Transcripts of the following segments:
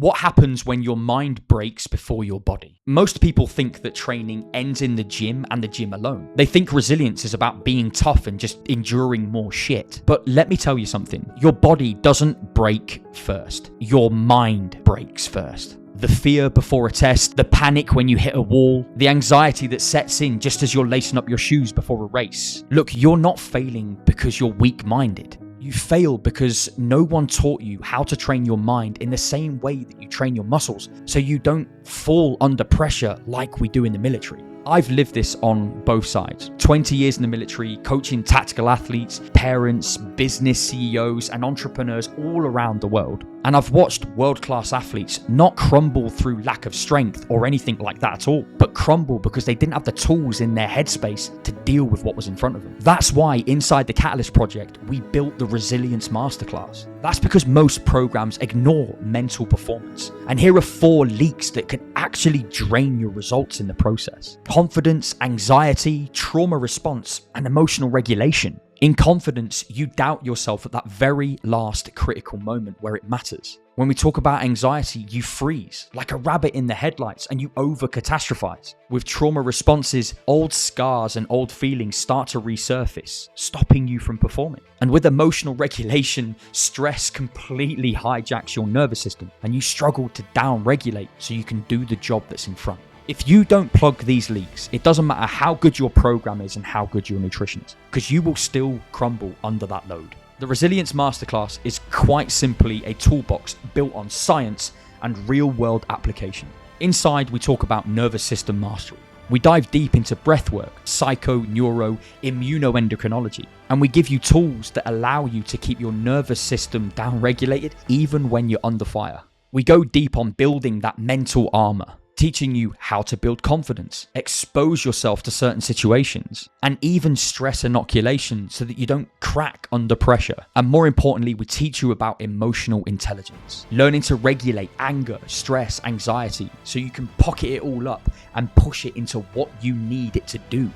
What happens when your mind breaks before your body? Most people think that training ends in the gym and the gym alone. They think resilience is about being tough and just enduring more shit. But let me tell you something. Your body doesn't break first. Your mind breaks first. The fear before a test, the panic when you hit a wall, the anxiety that sets in just as you're lacing up your shoes before a race. Look, you're not failing because you're weak-minded. You fail because no one taught you how to train your mind in the same way that you train your muscles, so you don't fall under pressure like we do in the military. I've lived this on both sides. 20 years in the military, coaching tactical athletes, parents, business CEOs, and entrepreneurs all around the world. And I've watched world-class athletes not crumble through lack of strength or anything like that at all, but crumble because they didn't have the tools in their headspace to deal with what was in front of them. That's why inside the Catalyst Project, we built the Resilience Masterclass. That's because most programs ignore mental performance. And here are 4 leaks that can actually drain your results in the process. Confidence, anxiety, trauma response, and emotional regulation. In confidence, you doubt yourself at that very last critical moment where it matters. When we talk about anxiety, you freeze like a rabbit in the headlights and you over-catastrophize. With trauma responses, old scars and old feelings start to resurface, stopping you from performing. And with emotional regulation, stress completely hijacks your nervous system and you struggle to down-regulate so you can do the job that's in front. If you don't plug these leaks, it doesn't matter how good your program is and how good your nutrition is, because you will still crumble under that load. The Resilience Masterclass is quite simply a toolbox built on science and real-world application. Inside, we talk about nervous system mastery. We dive deep into breathwork, psychoneuroimmunology, and we give you tools that allow you to keep your nervous system down-regulated even when you're under fire. We go deep on building that mental armor, teaching you how to build confidence, expose yourself to certain situations, and even stress inoculation so that you don't crack under pressure. And more importantly, we teach you about emotional intelligence, learning to regulate anger, stress, anxiety, so you can pocket it all up and push it into what you need it to do.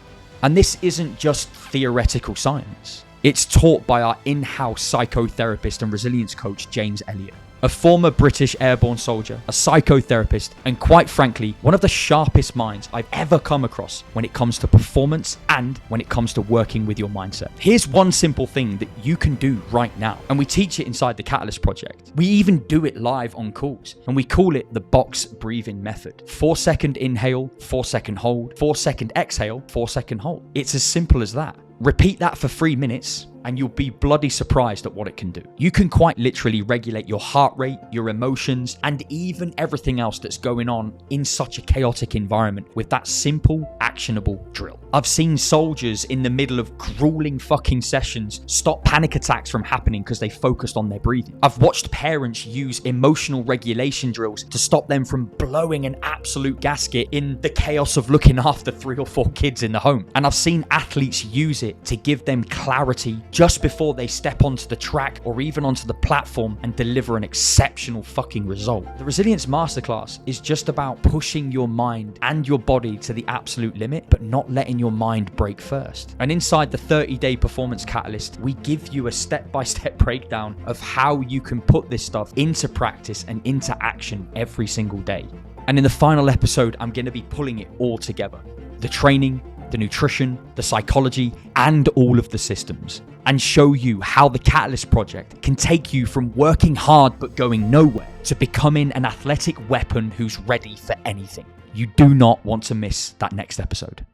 And this isn't just theoretical science. It's taught by our in-house psychotherapist and resilience coach, James Elliott. A former British airborne soldier, a psychotherapist, and quite frankly, one of the sharpest minds I've ever come across when it comes to performance and when it comes to working with your mindset. Here's one simple thing that you can do right now, and we teach it inside the Catalyst Project. We even do it live on calls, and we call it the box breathing method. 4-second inhale, 4-second hold, 4-second exhale, 4-second hold. It's as simple as that. Repeat that for 3 minutes and you'll be bloody surprised at what it can do. You can quite literally regulate your heart rate, your emotions, and even everything else that's going on in such a chaotic environment with that simple, actionable drill. I've seen soldiers in the middle of grueling fucking sessions stop panic attacks from happening because they focused on their breathing. I've watched parents use emotional regulation drills to stop them from blowing an absolute gasket in the chaos of looking after 3 or 4 kids in the home. And I've seen athletes use it to give them clarity just before they step onto the track or even onto the platform and deliver an exceptional fucking result. The Resilience Masterclass is just about pushing your mind and your body to the absolute limit, but not letting your mind break first. And inside the 30-day performance catalyst, we give you a step-by-step breakdown of how you can put this stuff into practice and into action every single day. And in the final episode, I'm going to be pulling it all together. The training, the nutrition, the psychology, and all of the systems, and show you how the Catalyst Project can take you from working hard but going nowhere to becoming an athletic weapon who's ready for anything. You do not want to miss that next episode.